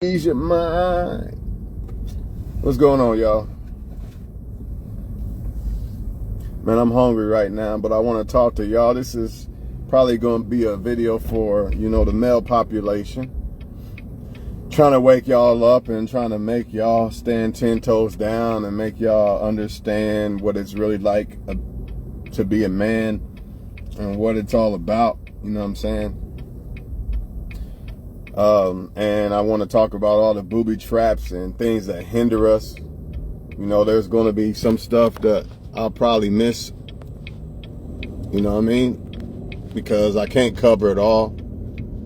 Ease your mind. What's going on, y'all? Man, I'm hungry right now, but I want to talk to y'all. This is probably going to be a video for, the male population. Trying to wake y'all up and trying to make y'all stand 10 toes down and make y'all understand what it's really like to be a man and what it's all about. You know what I'm saying? And I want to talk about all the booby traps and things that hinder us. There's going to be some stuff that I'll probably miss. You know what I mean? Because I can't cover it all.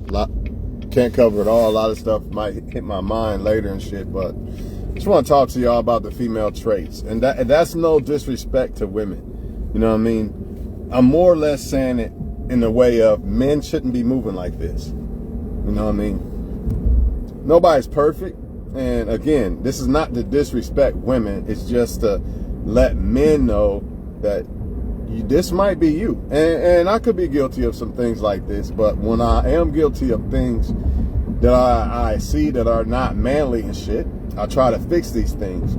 A lot of stuff might hit my mind later and shit, but I just want to talk to y'all about the female traits. And that's no disrespect to women. You know what I mean? I'm more or less saying it in the way of men shouldn't be moving like this. You know what I mean? Nobody's perfect. And again, this is not to disrespect women. It's just to let men know that this might be you. And I could be guilty of some things like this. But when I am guilty of things that I see that are not manly and shit, I try to fix these things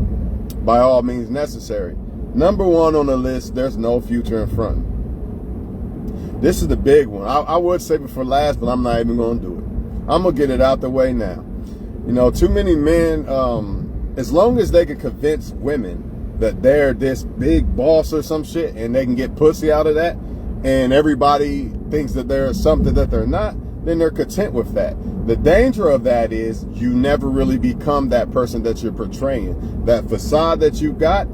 by all means necessary. Number one on the list, there's no future in front. This is the big one. I would save it for last, but I'm not even going to do it. I'm going to get it out the way now. Too many men, as long as they can convince women that they're this big boss or some shit and they can get pussy out of that and everybody thinks that they're something that they're not, then they're content with that. The danger of that is you never really become that person that you're portraying. That facade that you got,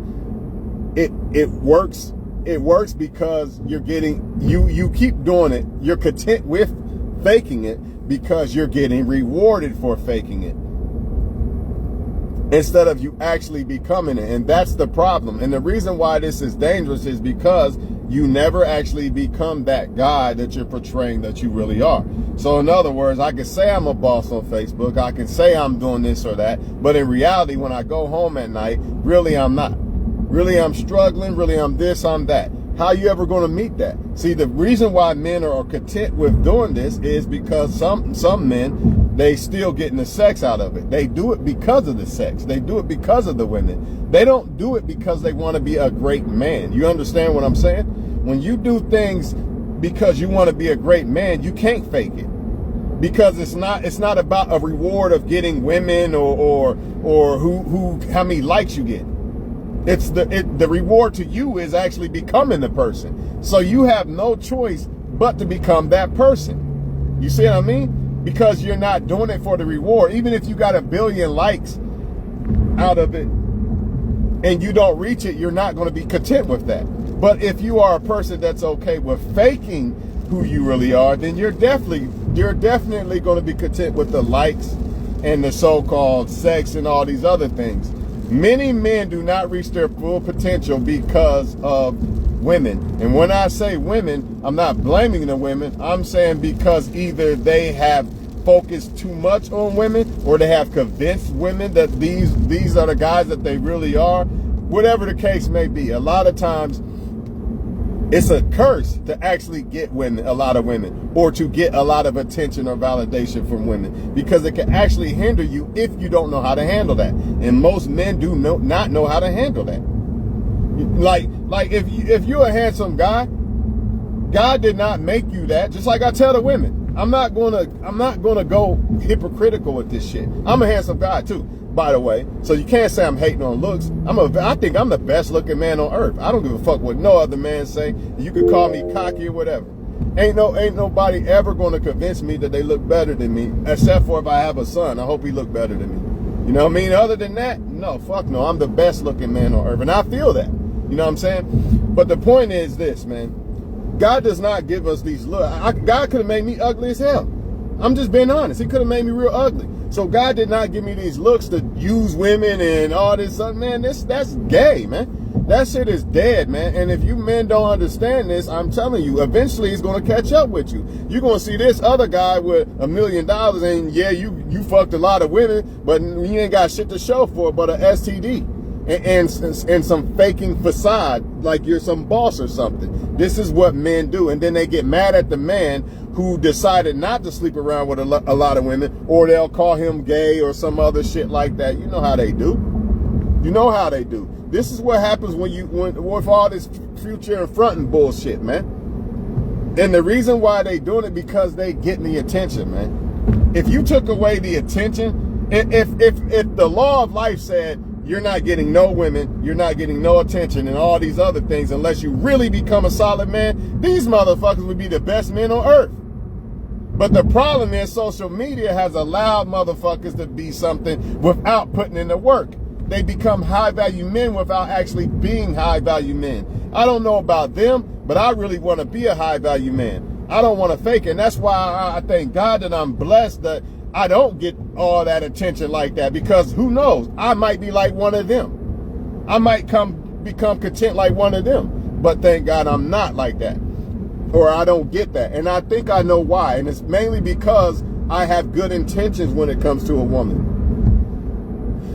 it works. It works because you're getting, you keep doing it. You're content with faking it because you're getting rewarded for faking it instead of you actually becoming it. And that's the problem. And the reason why this is dangerous is because you never actually become that guy that you're portraying that you really are. So in other words, I can say I'm a boss on Facebook. I can say I'm doing this or that. But in reality, when I go home at night, really I'm not. Really I'm struggling. Really I'm this, I'm that. How you ever going to meet that? See, the reason why men are content with doing this is because some men, they still getting the sex out of it. They do it because of the sex. They do it because of the women. They don't do it because they want to be a great man. You understand what I'm saying? When you do things because you want to be a great man, you can't fake it. Because it's not about a reward of getting women or how many likes you get. It's the reward to you is actually becoming the person. So you have no choice but to become that person. You see what I mean? Because you're not doing it for the reward. Even if you got 1 billion likes out of it and you don't reach it, you're not going to be content with that. But if you are a person that's okay with faking who you really are, then you're definitely going to be content with the likes and the so-called sex and all these other things. Many men do not reach their full potential because of women. And when I say women, I'm not blaming the women. I'm saying because either they have focused too much on women or they have convinced women that these are the guys that they really are. Whatever the case may be, a lot of times it's a curse to actually get a lot of women or to get a lot of attention or validation from women because it can actually hinder you if you don't know how to handle that. And most men do not know how to handle that. Like if you're a handsome guy, God did not make you that. Just like I tell the women, I'm not gonna go hypocritical with this shit. I'm a handsome guy too, by the way. So you can't say I'm hating on looks. I think I'm the best looking man on earth. I don't give a fuck what no other man say. You could call me cocky or whatever. Ain't nobody ever gonna convince me that they look better than me, except for if I have a son. I hope he look better than me. You know what I mean? Other than that, no, fuck no. I'm the best looking man on earth. And I feel that. You know what I'm saying? But the point is this, man. God does not give us these looks. God could have made me ugly as hell. I'm just being honest. He could have made me real ugly. So God did not give me these looks to use women and all this stuff. Man, that's gay, man. That shit is dead, man. And if you men don't understand this, I'm telling you, eventually it's going to catch up with you. You're going to see this other guy with $1 million and yeah, you fucked a lot of women, but you ain't got shit to show for it but a STD. And some faking facade like you're some boss or something. This is what men do. And then they get mad at the man who decided not to sleep around with a lot of women, or they'll call him gay or some other shit like that. You know how they do. You know how they do. This is what happens with all this future and fronting bullshit, man. And the reason why they doing it, because they getting the attention, man. If you took away the attention, if the law of life said you're not getting no women, you're not getting no attention and all these other things unless you really become a solid man, these motherfuckers would be the best men on earth. But the problem is social media has allowed motherfuckers to be something without putting in the work. They become high-value men without actually being high-value men. I don't know about them, but I really want to be a high-value man. I don't want to fake it. And that's why I thank God that I'm blessed that I don't get all that attention like that, because who knows? I might be like one of them. I might become content like one of them. But thank God I'm not like that. Or I don't get that. And I think I know why. And it's mainly because I have good intentions when it comes to a woman.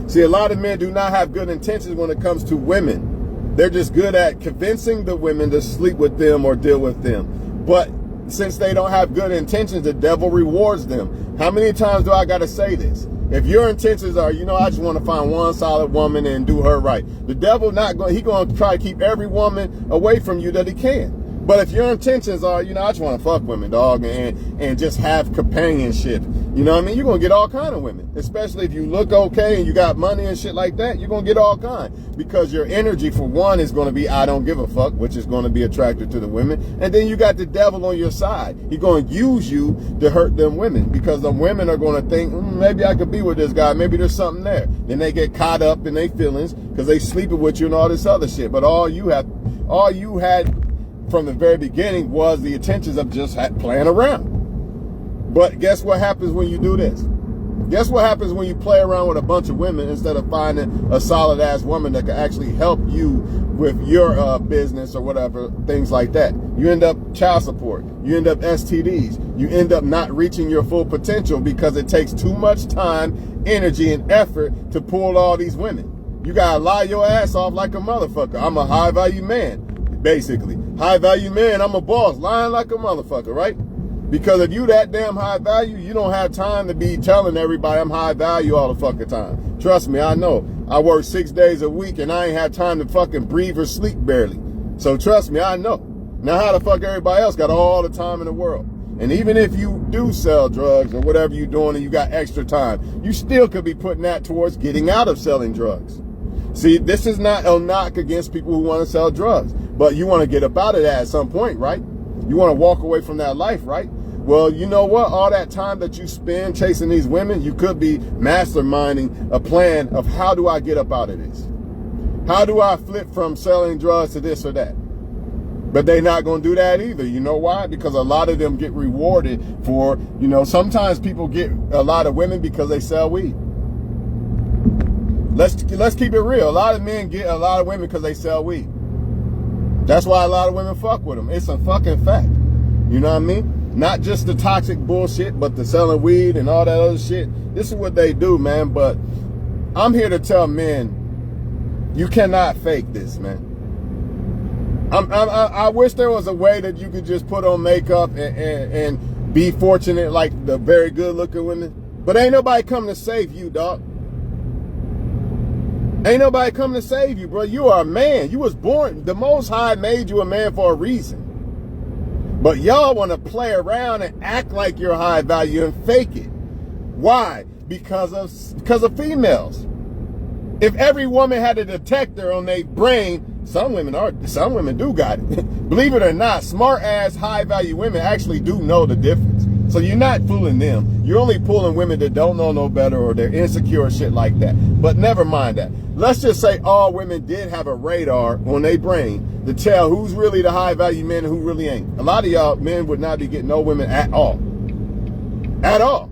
See, a lot of men do not have good intentions when it comes to women. They're just good at convincing the women to sleep with them or deal with them. But since they don't have good intentions, the devil rewards them. How many times do I got to say this? If your intentions are, I just want to find one solid woman and do her right, the devil he going to try to keep every woman away from you that he can. But if your intentions are, I just want to fuck women, dog, and just have companionship, you know what I mean? You're going to get all kind of women, especially if you look okay and you got money and shit like that. You're going to get all kind, because your energy, for one, is going to be I don't give a fuck, which is going to be attractive to the women. And then you got the devil on your side. He's going to use you to hurt them women, because the women are going to think, maybe I could be with this guy. Maybe there's something there. Then they get caught up in their feelings because they sleeping with you and all this other shit. But all you had from the very beginning was the intentions of just playing around. But guess what happens when you do this? Guess what happens when you play around with a bunch of women instead of finding a solid ass woman that can actually help you with your business or whatever, things like that? You end up child support. You end up STDs. You end up not reaching your full potential because it takes too much time, energy, and effort to pull all these women. You gotta lie your ass off like a motherfucker. I'm a high value man. Basically, high value man, I'm a boss, lying like a motherfucker, right? Because if you that damn high value, you don't have time to be telling everybody I'm high value all the fucking time. Trust me, I know. I work 6 days a week and I ain't have time to fucking breathe or sleep barely. So trust me, I know. Now how the fuck everybody else got all the time in the world? And even if you do sell drugs or whatever you're doing and you got extra time, you still could be putting that towards getting out of selling drugs. See, this is not a knock against people who want to sell drugs, but you want to get up out of that at some point, right? You want to walk away from that life, right? Well, you know what? All that time that you spend chasing these women, you could be masterminding a plan of how do I get up out of this? How do I flip from selling drugs to this or that? But they're not going to do that either. You know why? Because a lot of them get rewarded for, sometimes people get a lot of women because they sell weed. Let's keep it real. A lot of men get a lot of women because they sell weed. That's why a lot of women fuck with them. It's a fucking fact. You know what I mean? Not just the toxic bullshit, but the selling weed and all that other shit. This is what they do, man. But I'm here to tell men, you cannot fake this, man. I wish there was a way that you could just put on makeup and be fortunate like the very good looking women. But ain't nobody coming to save you, dog. Ain't nobody coming to save you, bro. You are a man. You was born. The Most High made you a man for a reason. But y'all want to play around and act like you're high value and fake it. Why? Because of females. If every woman had a detector on their brain, some women do got it. Believe it or not, smart ass high value women actually do know the difference. So you're not fooling them. You're only pulling women that don't know no better or they're insecure or shit like that. But never mind that. Let's just say all women did have a radar on their brain to tell who's really the high value men and who really ain't. A lot of y'all men would not be getting no women at all. At all.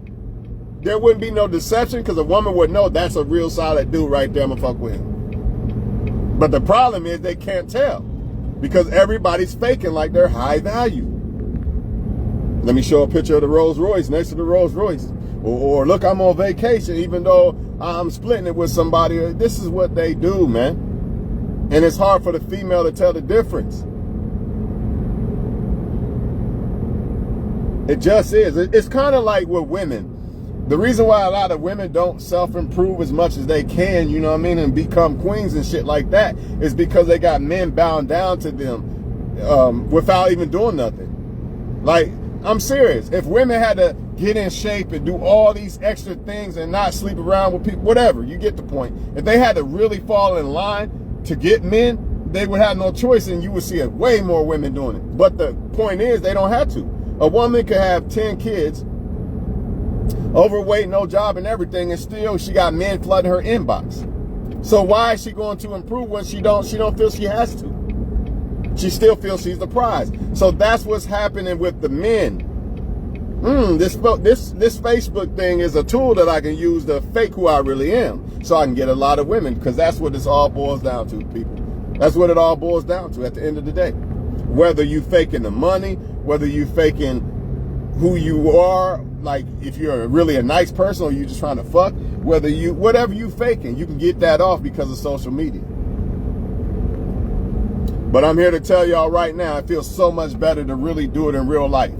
There wouldn't be no deception because a woman would know that's a real solid dude right there. I'm gonna fuck with him. But the problem is they can't tell because everybody's faking like they're high value. Let me show a picture of the Rolls Royce next to the Rolls Royce. Or look, I'm on vacation even though I'm splitting it with somebody. This is what they do, man. And it's hard for the female to tell the difference. It just is. It's kind of like with women. The reason why a lot of women don't self-improve as much as they can, you know what I mean, and become queens and shit like that, is because they got men bound down to them without even doing nothing. Like, I'm serious. If women had to get in shape and do all these extra things and not sleep around with people, whatever, you get the point. If they had to really fall in line to get men, they would have no choice, and you would see way more women doing it. But the point is, they don't have to. A woman could have 10 kids, overweight, no job and everything, and still she got men flooding her inbox. So why is she going to improve when she don't feel she has to? She still feels she's the prize. So that's what's happening with the men. This Facebook thing is a tool that I can use to fake who I really am, so I can get a lot of women, because that's what this all boils down to, people. That's what it all boils down to at the end of the day. Whether you faking the money, whether you faking who you are, like if you're really a nice person or you just trying to fuck, whatever you faking, you can get that off because of social media. But I'm here to tell y'all right now, it feels so much better to really do it in real life.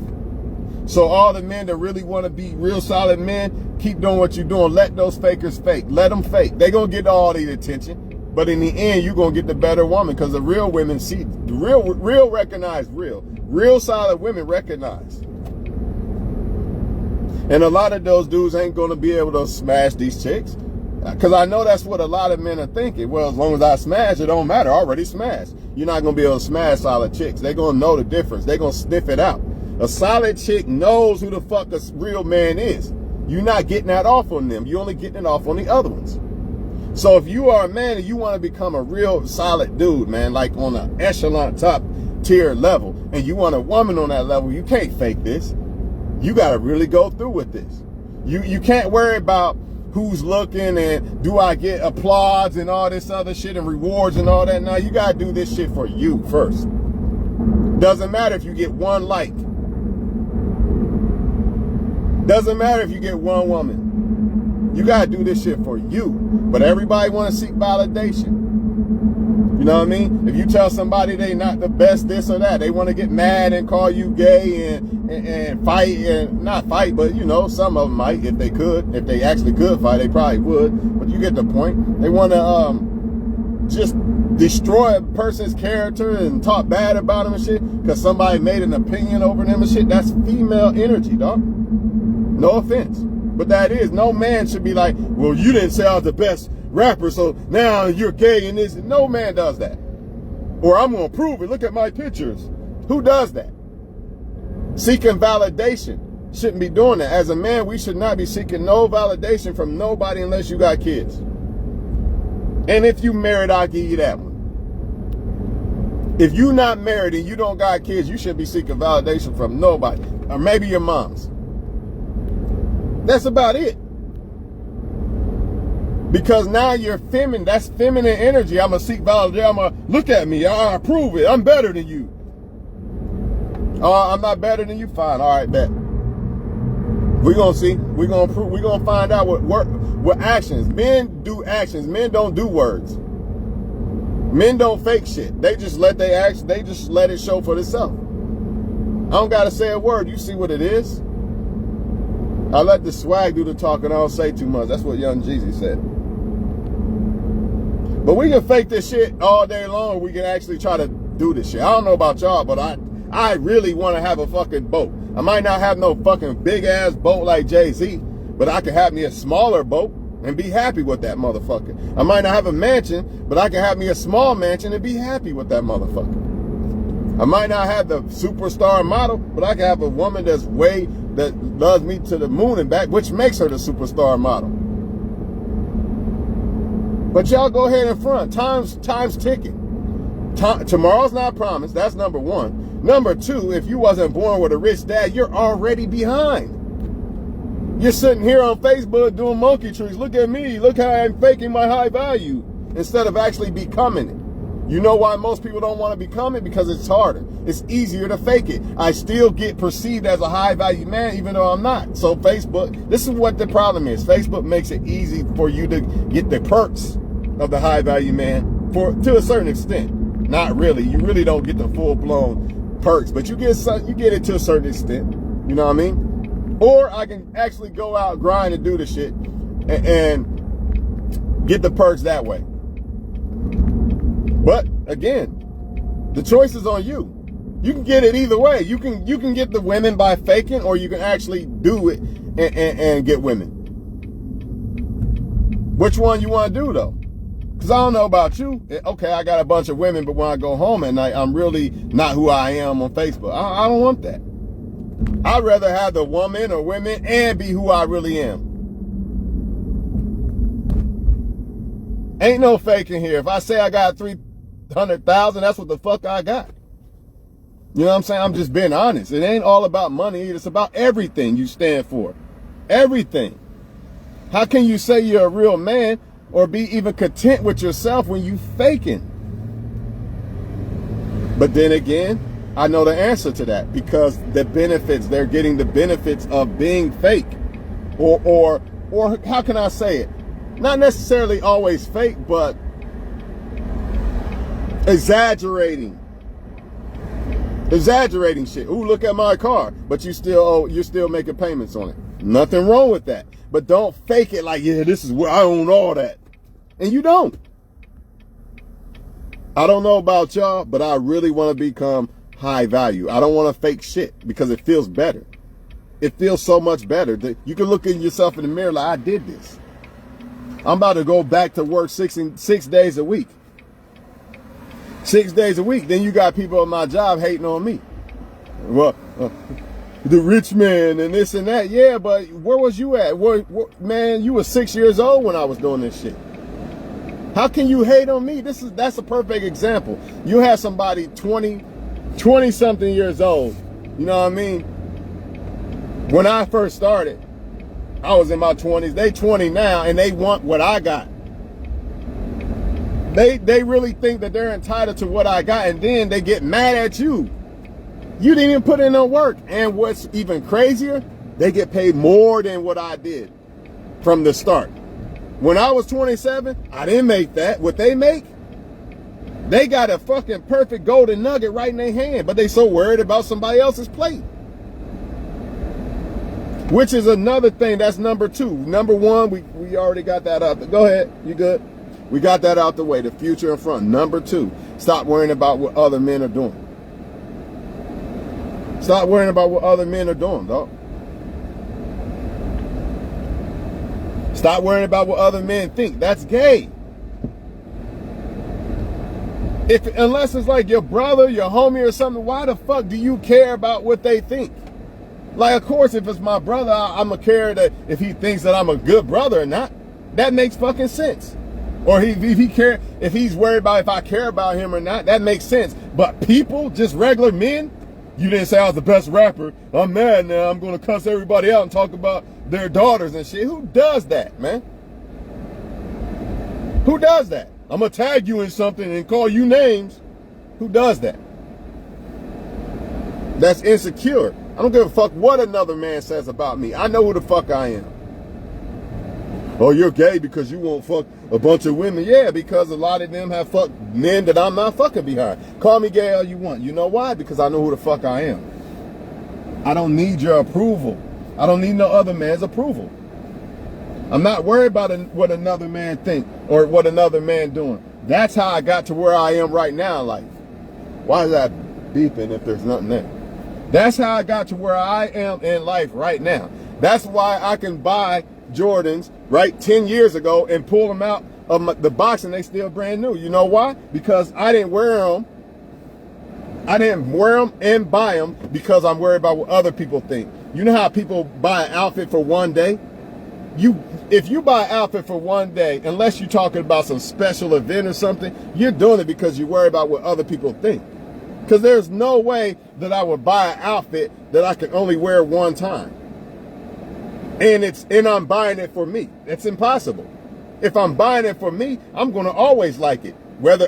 So all the men that really want to be real solid men, keep doing what you're doing. Let those fakers fake. Let them fake. They're going to get all the attention. But in the end, you're going to get the better woman, because the real women see, real recognize real. Real solid women recognize. And a lot of those dudes ain't going to be able to smash these chicks. Because I know that's what a lot of men are thinking. Well, as long as I smash, it don't matter. I already smashed. You're not going to be able to smash solid chicks. They're going to know the difference. They're going to sniff it out. A solid chick knows who the fuck a real man is. You're not getting that off on them. You're only getting it off on the other ones. So if you are a man and you want to become a real solid dude, man, like on an echelon top tier level, and you want a woman on that level, you can't fake this. You got to really go through with this. You can't worry about who's looking and do I get applause and all this other shit and rewards and all that. Now you got to do this shit for you first. Doesn't matter if you get one like. Doesn't matter if you get one woman. You got to do this shit for you. But everybody want to seek validation. You know what I mean? If you tell somebody they not the best this or that, they want to get mad and call you gay and fight, and not fight, but you know, some of them might, if they could. If they actually could fight, they probably would. But you get the point. They want to just destroy a person's character and talk bad about them and shit because somebody made an opinion over them and shit. That's female energy, dog. No offense. But that is, no man should be like, well, you didn't say I was the best rapper, so now you're gay and this. No man does that. Or I'm going to prove it. Look at my pictures. Who does that? Seeking validation. Shouldn't be doing that. As a man, we should not be seeking no validation from nobody unless you got kids. And if you married, I'll give you that one. If you're not married and you don't got kids, you shouldn't be seeking validation from nobody. Or maybe your mom's. That's about it. Because now you're feminine. That's feminine energy. I'm going to seek validation. I'm going to look at me. I prove it. I'm better than you. I'm not better than you. Fine. All right, bet. We're going to see. We're going to prove. We're going to find out what actions. Men do actions. Men don't do words. Men don't fake shit. They just let they just let it show for themselves. I don't got to say a word. You see what it is. I let the swag do the talking. I don't say too much. That's what Young Jeezy said. But we can fake this shit all day long. Or we can actually try to do this shit. I don't know about y'all, but I really want to have a fucking boat. I might not have no fucking big ass boat like Jay-Z, but I can have me a smaller boat and be happy with that motherfucker. I might not have a mansion, but I can have me a small mansion and be happy with that motherfucker. I might not have the superstar model, but I can have a woman that loves me to the moon and back, which makes her the superstar model. But y'all go ahead and front. Time's ticking. Tomorrow's not promised. That's number one. Number two, if you wasn't born with a rich dad, you're already behind. You're sitting here on Facebook doing monkey trees. Look at me. Look how I'm faking my high value instead of actually becoming it. You know why most people don't want to become it? Because it's harder. It's easier to fake it. I still get perceived as a high value man even though I'm not. So Facebook, this is what the problem is. Facebook makes it easy for you to get the perks of the high value man to a certain extent. Not really. You really don't get the full blown perks, but you get it to a certain extent. You know what I mean? Or I can actually go out, grind, and do the shit and get the perks that way. But again, the choice is on you. You can get it either way. You can get the women by faking, or you can actually do it and get women. Which one you want to do though? Because I don't know about you. Okay, I got a bunch of women, but when I go home at night, I'm really not who I am on Facebook. I don't want that. I'd rather have the woman or women and be who I really am. Ain't no faking here. If I say I got 300,000, that's what the fuck I got. You know what I'm saying? I'm just being honest. It ain't all about money. It's about everything you stand for. Everything. How can you say you're a real man or be even content with yourself when you faking? But then again, I know the answer to that, because the benefits, they're getting the benefits of being fake. Or how can I say it? Not necessarily always fake, but exaggerating shit. Ooh, look at my car, but you're still making payments on it. Nothing wrong with that. But don't fake it like, yeah, this is where I own all that. And you don't. I don't know about y'all, but I really want to become high value. I don't want to fake shit because it feels better. It feels so much better. You can look at yourself in the mirror like, I did this. I'm about to go back to work 6 days a week. 6 days a week. Then you got people at my job hating on me. Well, the rich man and this and that. Yeah, but where was you at? Man, you were 6 years old when I was doing this shit. How can you hate on me? That's a perfect example. You have somebody 20 something years old. You know what I mean? When I first started, I was in my 20s. They 20 now, and they want what I got. They really think that they're entitled to what I got, and then they get mad at you. You didn't even put in no work. And what's even crazier, they get paid more than what I did from the start. When I was 27, I didn't make that. What they make, they got a fucking perfect golden nugget right in their hand, but they so worried about somebody else's plate. Which is another thing. That's number 2. Number 1, we already got that out. Go ahead. You good? We got that out the way. The future in front. Number 2, stop worrying about what other men are doing. Stop worrying about what other men are doing, dog. Stop worrying about what other men think. That's gay. Unless it's like your brother, your homie or something, why the fuck do you care about what they think? Like, of course, if it's my brother, I'm going to care that if he thinks that I'm a good brother or not. That makes fucking sense. Or if he's worried about if I care about him or not, that makes sense. But people, just regular men, you didn't say I was the best rapper. I'm mad now. I'm going to cuss everybody out and talk about their daughters and shit. Who does that, man? Who does that? I'm going to tag you in something and call you names. Who does that? That's insecure. I don't give a fuck what another man says about me. I know who the fuck I am. Oh, you're gay because you won't fuck a bunch of women. Yeah, because a lot of them have fucked men that I'm not fucking behind. Call me gay all you want. You know why? Because I know who the fuck I am. I don't need your approval. I don't need no other man's approval. I'm not worried about what another man think or what another man doing. That's how I got to where I am right now in life. Why is that beeping if there's nothing there? That's how I got to where I am in life right now. That's why I can buy Jordans, right, 10 years ago and pull them out of the box and they still brand new. You know why? Because I didn't wear them. I didn't wear them and buy them because I'm worried about what other people think. You know how people buy an outfit for one day? If you buy an outfit for one day, unless you're talking about some special event or something, you're doing it because you worry about what other people think. Because there's no way that I would buy an outfit that I can only wear one time. And I'm buying it for me. It's impossible. If I'm buying it for me, I'm going to always like it. Whether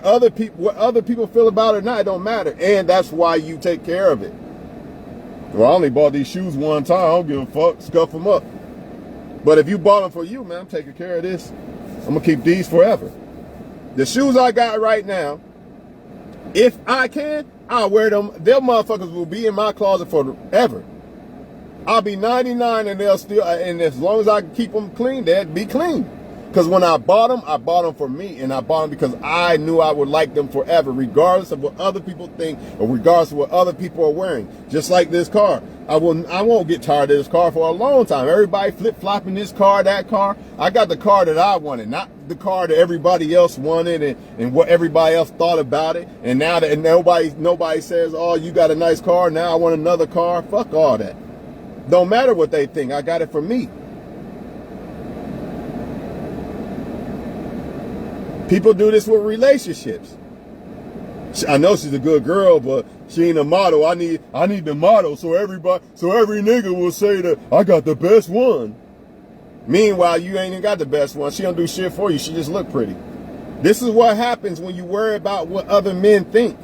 what other people feel about it or not, it don't matter. And that's why you take care of it. Well, I only bought these shoes one time. I don't give a fuck. Scuff them up. But if you bought them for you, man, I'm taking care of this. I'm going to keep these forever. The shoes I got right now, if I can, I'll wear them. Them motherfuckers will be in my closet forever. I'll be 99 and they'll still, and as long as I can keep them clean, they'll be clean. Because when I bought them for me, and I bought them because I knew I would like them forever, regardless of what other people think or regardless of what other people are wearing. Just like this car. I won't get tired of this car for a long time. Everybody flip-flopping this car, that car. I got the car that I wanted, not the car that everybody else wanted and what everybody else thought about it. And now that nobody says, oh, you got a nice car, now I want another car. Fuck all that. Don't matter what they think. I got it for me. People do this with relationships. I know she's a good girl, but she ain't a model. I need the model so every nigga will say that I got the best one. Meanwhile, you ain't even got the best one. She don't do shit for you. She just look pretty. This is what happens when you worry about what other men think.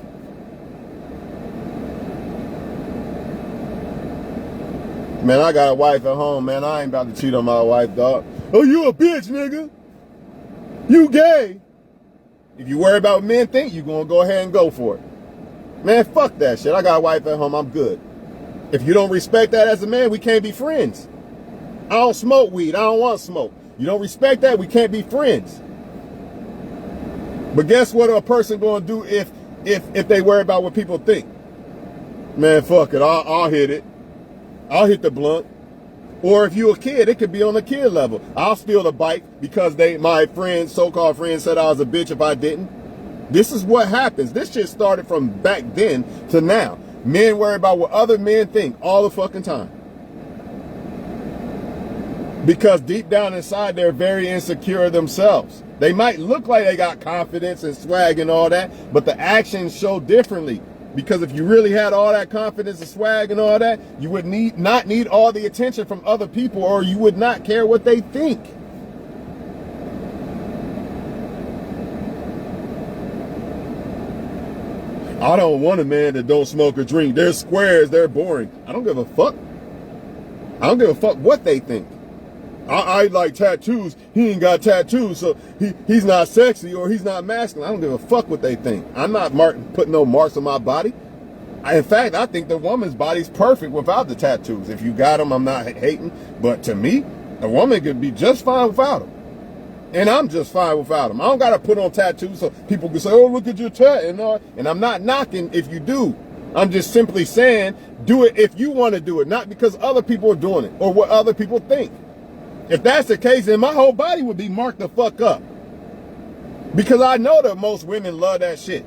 Man, I got a wife at home, man. I ain't about to cheat on my wife, dog. Oh, you a bitch, nigga. You gay. If you worry about what men think, you gonna go ahead and go for it. Man, fuck that shit. I got a wife at home. I'm good. If you don't respect that as a man, we can't be friends. I don't smoke weed. I don't want smoke. You don't respect that, we can't be friends. But guess what a person gonna do if they worry about what people think? Man, fuck it. I'll hit it. I'll hit the blunt. Or if you a kid, it could be on the kid level. I'll steal the bike because my friends, so-called friends, said I was a bitch if I didn't. This is what happens. This shit started from back then to now. Men worry about what other men think all the fucking time. Because deep down inside, they're very insecure themselves. They might look like they got confidence and swag and all that, but the actions show differently. Because if you really had all that confidence and swag and all that, you would not need all the attention from other people, or you would not care what they think. I don't want a man that don't smoke or drink. They're squares, they're boring. I don't give a fuck. I don't give a fuck what they think. I like tattoos. He ain't got tattoos, so he's not sexy or he's not masculine. I don't give a fuck what they think. I'm not putting no marks on my body. In fact, I think the woman's body's perfect without the tattoos. If you got them, I'm not hating. But to me, a woman could be just fine without them. And I'm just fine without them. I don't got to put on tattoos so people can say, oh, look at your tat. And I'm not knocking if you do. I'm just simply saying, do it if you want to do it, not because other people are doing it or what other people think. If that's the case, then my whole body would be marked the fuck up. Because I know that most women love that shit.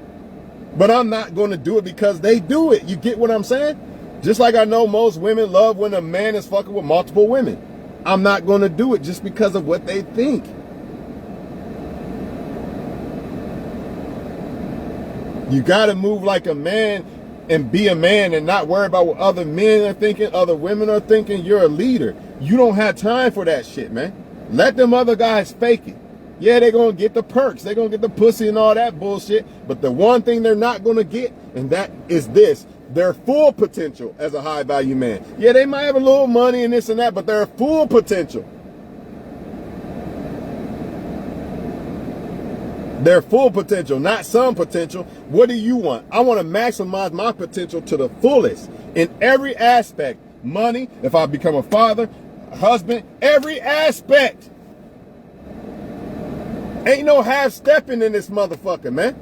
But I'm not going to do it because they do it. You get what I'm saying? Just like I know most women love when a man is fucking with multiple women. I'm not going to do it just because of what they think. You got to move like a man and be a man and not worry about what other men are thinking, other women are thinking. You're a leader. You don't have time for that shit, man. Let them other guys fake it. Yeah, they're going to get the perks. They're going to get the pussy and all that bullshit. But the one thing they're not going to get, and that is this, their full potential as a high value man. Yeah, they might have a little money and this and that, but their full potential. Their full potential, not some potential. What do you want? I want to maximize my potential to the fullest in every aspect. Money, if I become a father, a husband, every aspect. Ain't no half-stepping in this motherfucker, man.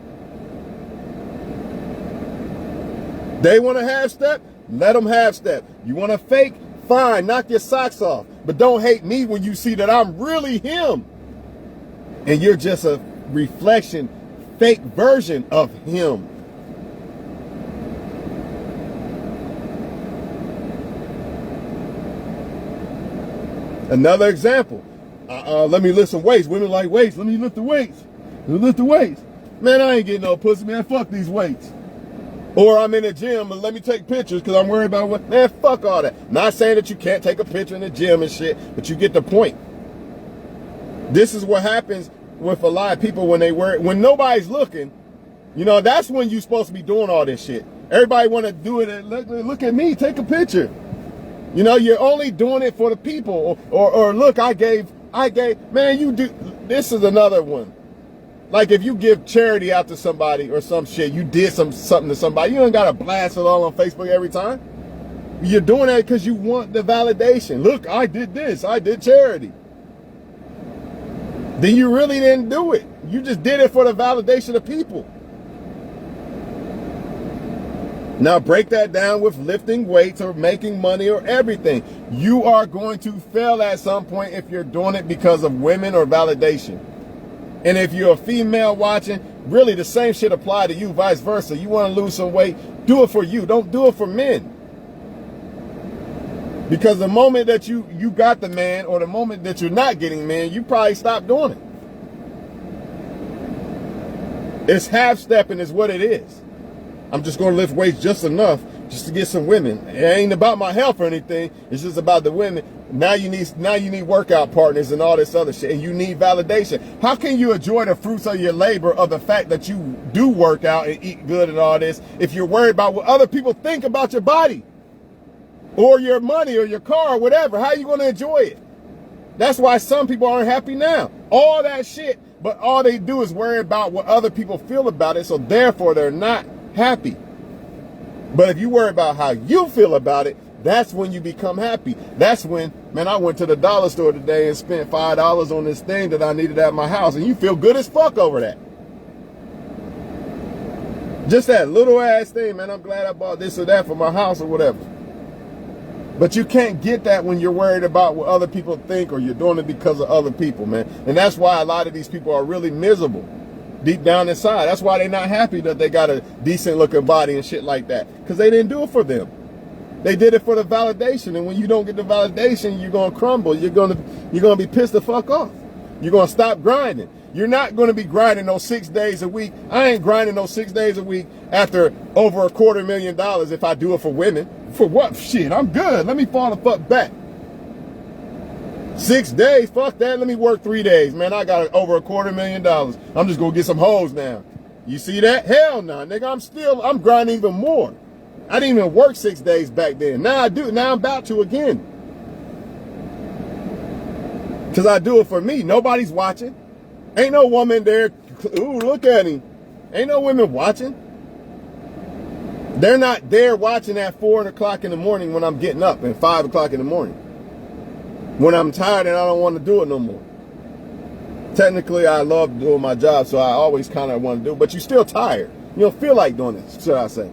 They want to half-step? Let them half-step. You want to fake? Fine, knock your socks off. But don't hate me when you see that I'm really him. And you're just a reflection, fake version of him. Another example. Let me lift some weights. Women like weights. Let me lift the weights. Let me lift the weights. Man, I ain't getting no pussy, man. Fuck these weights. Or I'm in the gym and let me take pictures because I'm worried about what. Man, fuck all that. Not saying that you can't take a picture in the gym and shit, but you get the point. This is what happens with a lot of people when nobody's looking. You know, that's when you're supposed to be doing all this shit. Everybody want to do it and look at me, take a picture. You know, you're only doing it for the people. Or look, I gave, man, you do, this is another one. Like if you give charity out to somebody or some shit, you did something to somebody, you ain't got to blast it all on Facebook every time. You're doing that because you want the validation. Look, I did this. I did charity. Then you really didn't do it. You just did it for the validation of people. Now break that down with lifting weights or making money or everything. You are going to fail at some point if you're doing it because of women or validation. And if you're a female watching, really the same shit apply to you, vice versa. You want to lose some weight, do it for you. Don't do it for men. Because the moment that you got the man, or the moment that you're not getting men, you probably stop doing it. It's half-stepping is what it is. I'm just going to lift weights just enough just to get some women. It ain't about my health or anything. It's just about the women. Now you need workout partners and all this other shit, and you need validation. How can you enjoy the fruits of your labor, of the fact that you do work out and eat good and all this, if you're worried about what other people think about your body or your money or your car or whatever? How are you going to enjoy it? That's why some people aren't happy now. All that shit, but all they do is worry about what other people feel about it, so therefore they're not happy. But if you worry about how you feel about it, that's when you become happy. That's when, man, I went to the dollar store today and spent $5 on this thing that I needed at my house, and you feel good as fuck over that. Just that little ass thing, man, I'm glad I bought this or that for my house or whatever. But you can't get that when you're worried about what other people think, or you're doing it because of other people, man. And that's why a lot of these people are really miserable deep down inside. That's why they're not happy that they got a decent looking body and shit like that, because they didn't do it for them. They did it for the validation, and when you don't get the validation, you're gonna crumble. You're gonna be pissed the fuck off. You're gonna stop grinding. You're not gonna be grinding those 6 days a week. I ain't grinding those 6 days a week after over $250,000 if I do it for women. For what? Shit, I'm good. Let me fall the fuck back. 6 days, fuck that. Let me work 3 days, man. I got over $250,000. I'm just gonna get some hoes now. You see that? Hell no, nigga. I'm grinding even more. I didn't even work 6 days back then. Now I do. Now I'm about to again. Because I do it for me. Nobody's watching. Ain't no woman there. Ooh, look at him. Ain't no women watching. They're not there watching at 4 o'clock in the morning when I'm getting up, and 5 o'clock in the morning, when I'm tired and I don't want to do it no more. Technically, I love doing my job, so I always kind of want to do it, but you're still tired. You don't feel like doing it, should I say.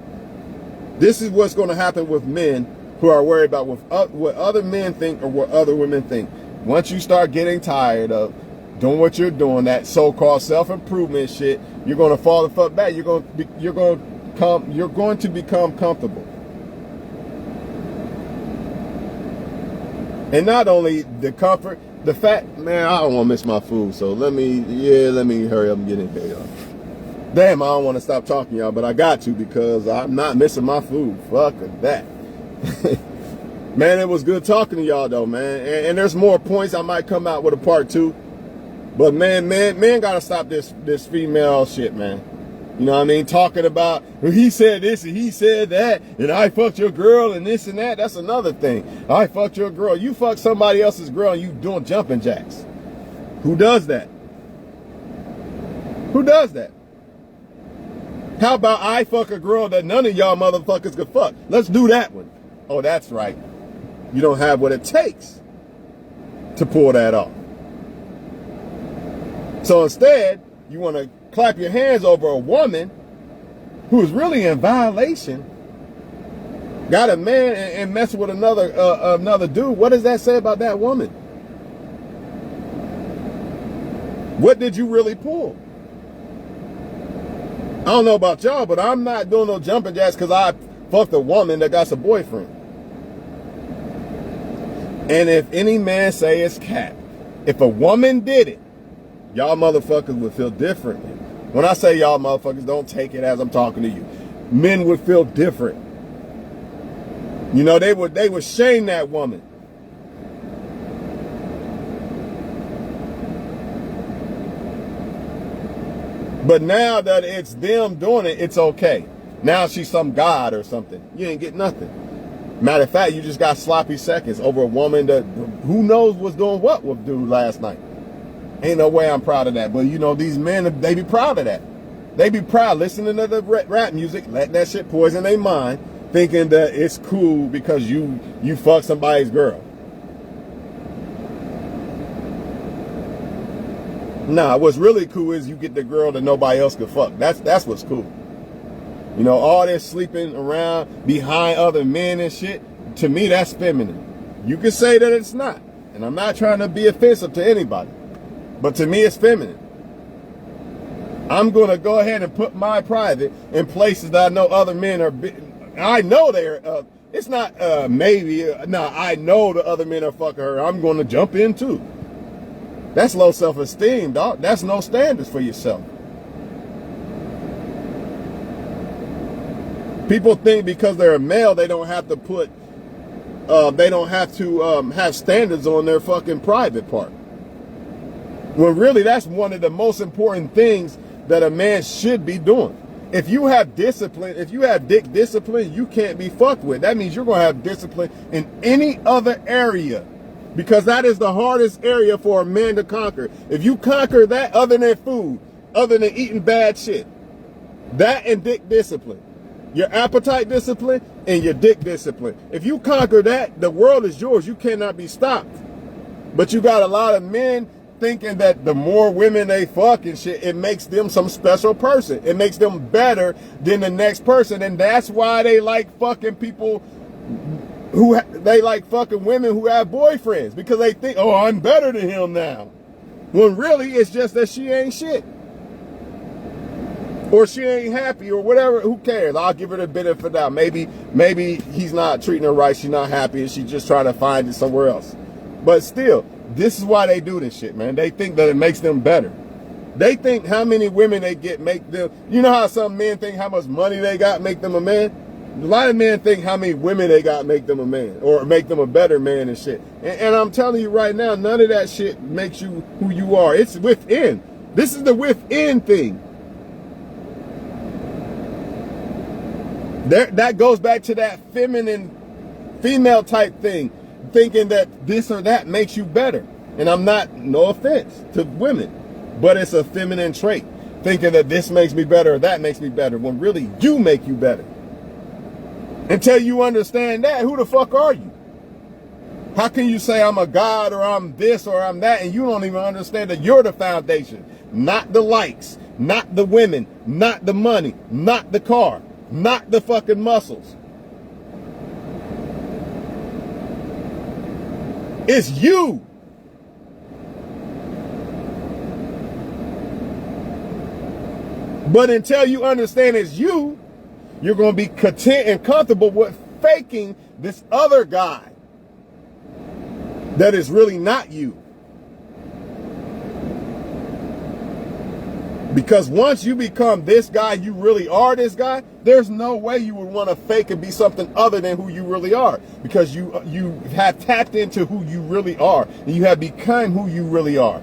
This is what's going to happen with men who are worried about what other men think or what other women think. Once you start getting tired of doing what you're doing, that so-called self-improvement shit, you're going to fall the fuck back. You're going to become comfortable. And not only the comfort, the fact, man, I don't want to miss my food, so let me hurry up and get in here, y'all. Damn, I don't want to stop talking, y'all, but I got to, because I'm not missing my food. Fuck that. Man, it was good talking to y'all, though, man. And there's more points. I might come out with a part 2. But man gotta stop this female shit, man. You know what I mean? Talking about, he said this and he said that, and I fucked your girl and this and that. That's another thing. I fucked your girl. You fucked somebody else's girl and you doing jumping jacks. Who does that? Who does that? How about I fuck a girl that none of y'all motherfuckers could fuck? Let's do that one. Oh, that's right. You don't have what it takes to pull that off. So instead, you want to clap your hands over a woman who is really in violation, got a man and messing with another dude. What does that say about that woman? What did you really pull? I don't know about y'all, but I'm not doing no jumping jacks because I fucked a woman that got a boyfriend. And if any man say it's cap, if a woman did it, y'all motherfuckers would feel differently. When I say y'all motherfuckers, don't take it as I'm talking to you. Men would feel different. You know, they would shame that woman. But now that it's them doing it, it's okay. Now she's some god or something. You ain't get nothing. Matter of fact, you just got sloppy seconds over a woman that who knows was doing what with dude last night. Ain't no way I'm proud of that. But you know, these men, they be proud of that. They be proud listening to the rap music, letting that shit poison their mind, thinking that it's cool because you fuck somebody's girl. Nah, what's really cool is you get the girl that nobody else could fuck. That's what's cool. You know, all this sleeping around behind other men and shit, to me, that's feminine. You can say that it's not. And I'm not trying to be offensive to anybody. But to me, it's feminine. I'm going to go ahead and put my private in places that I know other men are. I know they're, it's not maybe, no, I know the other men are fucking her. I'm going to jump in too. That's low self-esteem, dog. That's no standards for yourself. People think because they're a male, they don't have to put, they don't have to have standards on their fucking private part. When really, that's one of the most important things that a man should be doing. If you have discipline, if you have dick discipline, you can't be fucked with. That means you're going to have discipline in any other area. Because that is the hardest area for a man to conquer. If you conquer that, other than food, other than eating bad shit, that and dick discipline, your appetite discipline and your dick discipline. If you conquer that, the world is yours. You cannot be stopped. But you got a lot of men thinking that the more women they fuck and shit, it makes them some special person. It makes them better than the next person. And that's why they like fucking people they like fucking women who have boyfriends, because they think, oh, I'm better than him now. When really it's just that she ain't shit. Or she ain't happy or whatever. Who cares? I'll give her the benefit of the doubt. Maybe he's not treating her right. She's not happy and she's just trying to find it somewhere else. But still, this is why they do this shit, man. They think that it makes them better. They think how many women they get make them. You know how some men think how much money they got make them a man? A lot of men think how many women they got make them a man or make them a better man and shit. And I'm telling you right now, none of that shit makes you who you are. It's within. This is the within thing. That goes back to that feminine, female type thing, thinking that this or that makes you better. And I'm not, no offense to women, but it's a feminine trait, thinking that this makes me better or that makes me better, when really you make you better. Until you understand that, who the fuck are you? How can you say I'm a god or I'm this or I'm that, and you don't even understand that you're the foundation, not the likes, not the women, not the money, not the car, not the fucking muscles. It's you. But until you understand it's you, you're going to be content and comfortable with faking this other guy that is really not you. Because once you become this guy, you really are this guy, there's no way you would want to fake and be something other than who you really are. Because you have tapped into who you really are. And you have become who you really are.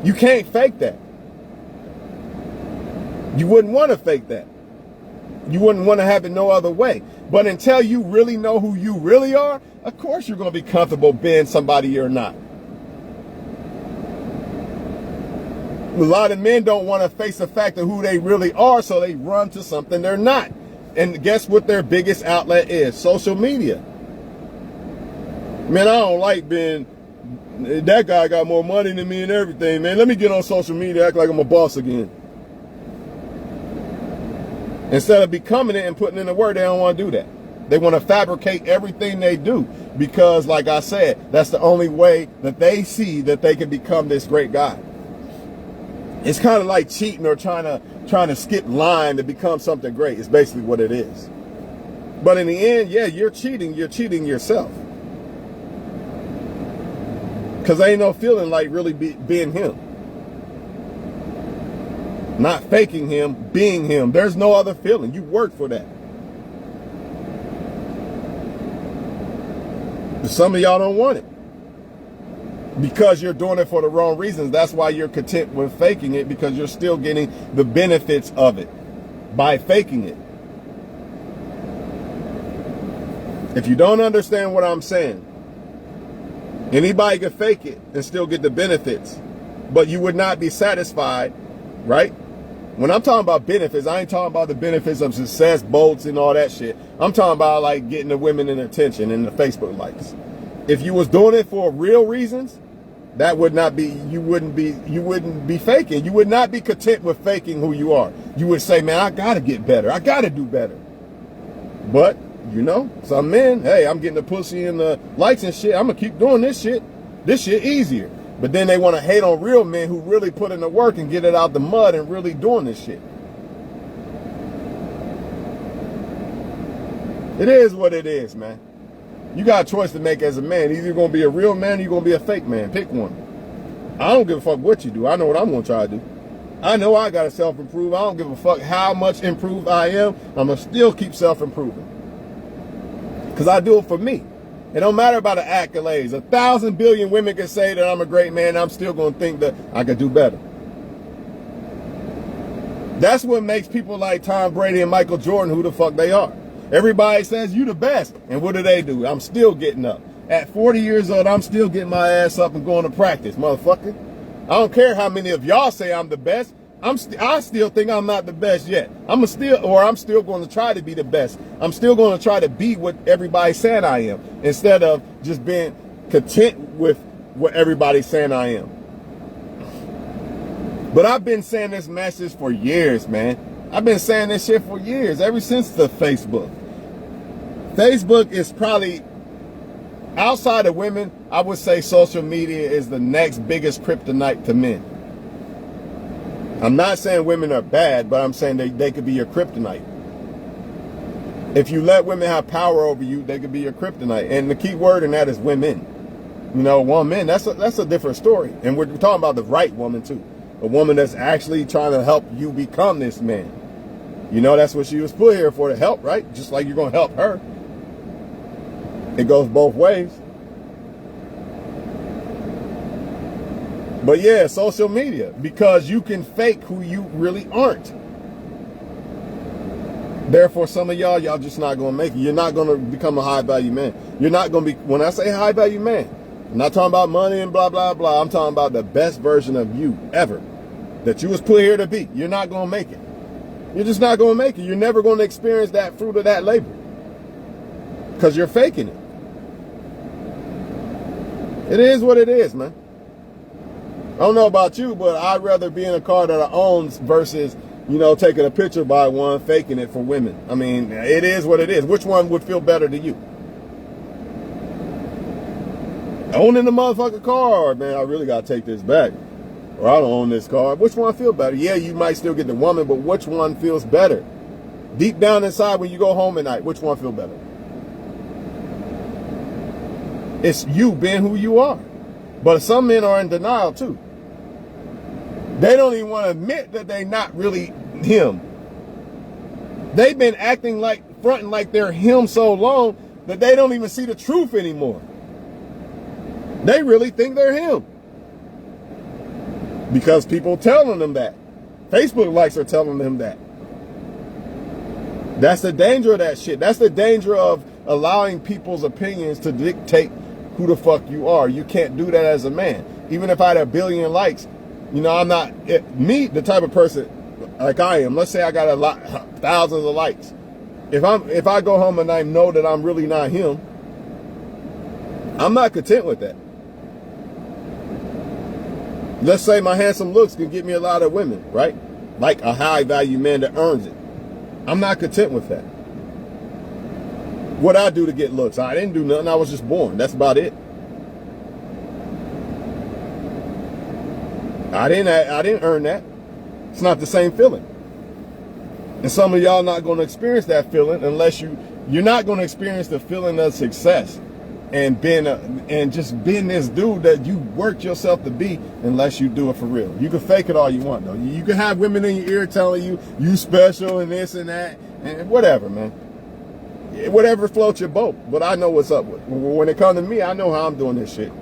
You can't fake that. You wouldn't want to fake that. You wouldn't want to have it no other way. But until you really know who you really are, of course you're going to be comfortable being somebody you're not. A lot of men don't want to face the fact of who they really are, so they run to something they're not. And guess what their biggest outlet is? Social media. Man, I don't like being, that guy got more money than me and everything, man. Let me get on social media, act like I'm a boss again. Instead of becoming it and putting in the work, they don't want to do that. They want to fabricate everything they do because, like I said, that's the only way that they see that they can become this great guy. It's kind of like cheating or trying to skip line to become something great. It's basically what it is. But in the end, yeah, you're cheating yourself. Because ain't no feeling like really being him. Not faking him, being him. There's no other feeling. You work for that. But some of y'all don't want it. Because you're doing it for the wrong reasons. That's why you're content with faking it, because you're still getting the benefits of it by faking it. If you don't understand what I'm saying, anybody can fake it and still get the benefits, but you would not be satisfied, right? When I'm talking about benefits, I ain't talking about the benefits of success, bolts, and all that shit. I'm talking about like getting the women in attention and the Facebook likes. If you was doing it for real reasons, that would not be, you wouldn't be faking. You would not be content with faking who you are. You would say, man, I gotta get better. I gotta do better. But, you know, some men, hey, I'm getting the pussy and the likes and shit. I'm gonna keep doing this shit. This shit easier. But then they want to hate on real men who really put in the work and get it out the mud and really doing this shit. It is what it is, man. You got a choice to make as a man. Either you're going to be a real man or you're going to be a fake man. Pick one. I don't give a fuck what you do. I know what I'm going to try to do. I know I got to self-improve. I don't give a fuck how much improved I am. I'm going to still keep self-improving. Because I do it for me. It don't matter about the accolades. 1,000 billion women can say that I'm a great man. I'm still going to think that I could do better. That's what makes people like Tom Brady and Michael Jordan who the fuck they are. Everybody says you the best. And what do? I'm still getting up. At 40 years old, I'm still getting my ass up and going to practice, motherfucker. I don't care how many of y'all say I'm the best. I still think I'm not the best yet. I'm still going to try to be the best. I'm still going to try to be what everybody's saying I am, instead of just being content with what everybody's saying I am. But I've been saying this message for years, man. I've been saying this shit for years, ever since the Facebook. Facebook is probably, outside of women, I would say social media is the next biggest kryptonite to men. I'm not saying women are bad, but I'm saying they could be your kryptonite. If you let women have power over you, they could be your kryptonite. And the key word in that is women. You know, woman, that's a different story. And we're talking about the right woman too. A woman that's actually trying to help you become this man. You know, that's what she was put here for, to help, right? Just like you're going to help her. It goes both ways. But yeah, social media, because you can fake who you really aren't. Therefore, some of y'all just not going to make it. You're not going to become a high value man. You're not going to be, when I say high value man, I'm not talking about money and blah, blah, blah. I'm talking about the best version of you ever that you was put here to be. You're not going to make it. You're just not going to make it. You're never going to experience that fruit of that labor because you're faking it. It is what it is, man. I don't know about you, but I'd rather be in a car that I own versus, you know, taking a picture by one, faking it for women. I mean, it is what it is. Which one would feel better to you? Owning the motherfucking car, or, man, I really got to take this back. Or I don't own this car. Which one feel better? Yeah, you might still get the woman, but which one feels better? Deep down inside when you go home at night, which one feel better? It's you being who you are. But some men are in denial too. They don't even want to admit that they're not really him. They've been acting like, fronting like they're him so long that they don't even see the truth anymore. They really think they're him. Because people telling them that. Facebook likes are telling them that. That's the danger of that shit. That's the danger of allowing people's opinions to dictate who the fuck you are. You can't do that as a man. Even if I had 1 billion likes, you know, I'm not, me, the type of person like I am, let's say I got thousands of likes. If I go home and I know that I'm really not him, I'm not content with that. Let's say my handsome looks can get me a lot of women, right? Like a high value man that earns it. I'm not content with that. What I do to get looks? I didn't do nothing. I was just born. That's about it. I didn't earn that. It's not the same feeling. And some of y'all not going to experience that feeling unless you're not going to experience the feeling of success and just being this dude that you worked yourself to be unless you do it for real. You can fake it all you want though. You can have women in your ear telling you special and this and that and whatever, man. Whatever floats your boat. But I know what's up with. When it comes to me, I know how I'm doing this shit.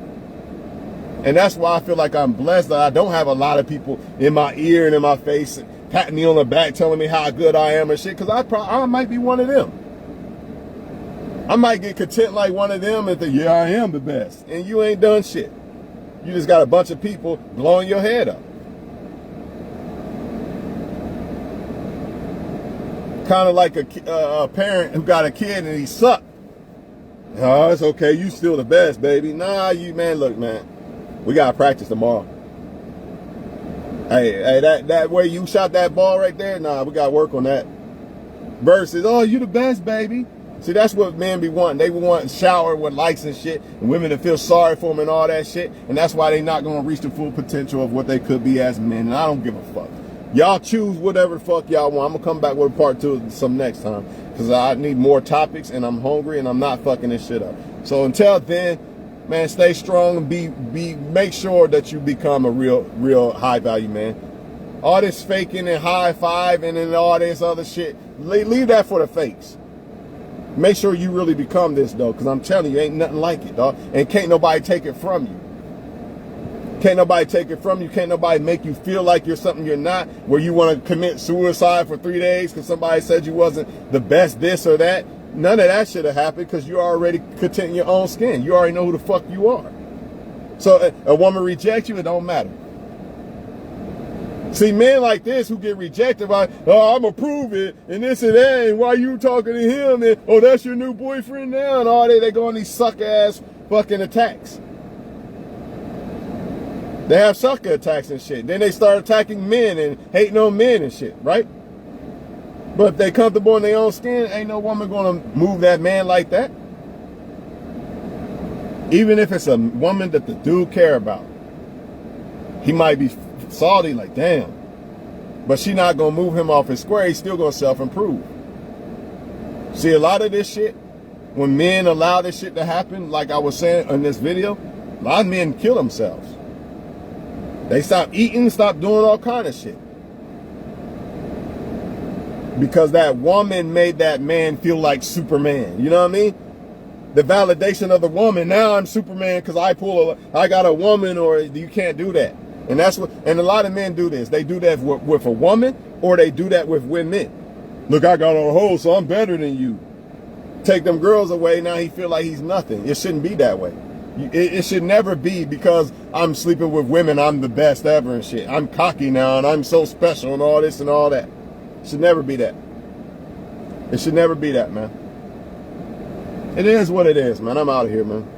And that's why I feel like I'm blessed that I don't have a lot of people in my ear and in my face patting me on the back telling me how good I am and shit, because I might be one of them. I might get content like one of them and think, yeah, I am the best. And you ain't done shit. You just got a bunch of people blowing your head up. Kind of like a parent who got a kid and he sucked. Oh, it's okay. You still the best, baby. Nah, you, man, look, man. We got to practice tomorrow. Hey, that way you shot that ball right there, nah, we got to work on that. Versus, oh, you the best, baby. See, that's what men be wanting. They want shower with likes and shit, and women to feel sorry for them and all that shit. And that's why they not going to reach the full potential of what they could be as men. And I don't give a fuck. Y'all choose whatever the fuck y'all want. I'm going to come back with a part 2 some next time. Because I need more topics, and I'm hungry, and I'm not fucking this shit up. So until then, man, stay strong and make sure that you become a real high value man. All this faking and high fiving and all this other shit, leave that for the fakes. Make sure you really become this, though, because I'm telling you, ain't nothing like it, dog. And can't nobody take it from you. Can't nobody take it from you. Can't nobody make you feel like you're something you're not, where you want to commit suicide for 3 days because somebody said you wasn't the best this or that. None of that should have happened because you're already content in your own skin. You already know who the fuck you are. So a woman rejects you, it don't matter. See, men like this who get rejected by, oh, I'm gonna prove it, and this and that, and why you talking to him, and oh, that's your new boyfriend now, and all that, they go on these suck-ass fucking attacks. They have sucker attacks and shit. Then they start attacking men and hating on men and shit, right? But if they comfortable in their own skin, ain't no woman gonna move that man like that. Even if it's a woman that the dude care about. He might be salty, like, damn. But she not gonna move him off his square. He's still gonna self-improve. See, a lot of this shit, when men allow this shit to happen, like I was saying in this video, a lot of men kill themselves. They stop eating, stop doing all kind of shit. Because that woman made that man feel like Superman. You know what I mean? The validation of the woman. Now I'm Superman because I got a woman, or you can't do that. And that's what, and a lot of men do this. They do that with a woman, or they do that with women. Look, I got a hole, so I'm better than you. Take them girls away, now he feel like he's nothing. It shouldn't be that way. It should never be because I'm sleeping with women, I'm the best ever and shit. I'm cocky now and I'm so special and all this and all that. It should never be that. It should never be that, man. It is what it is, man. I'm out of here, man.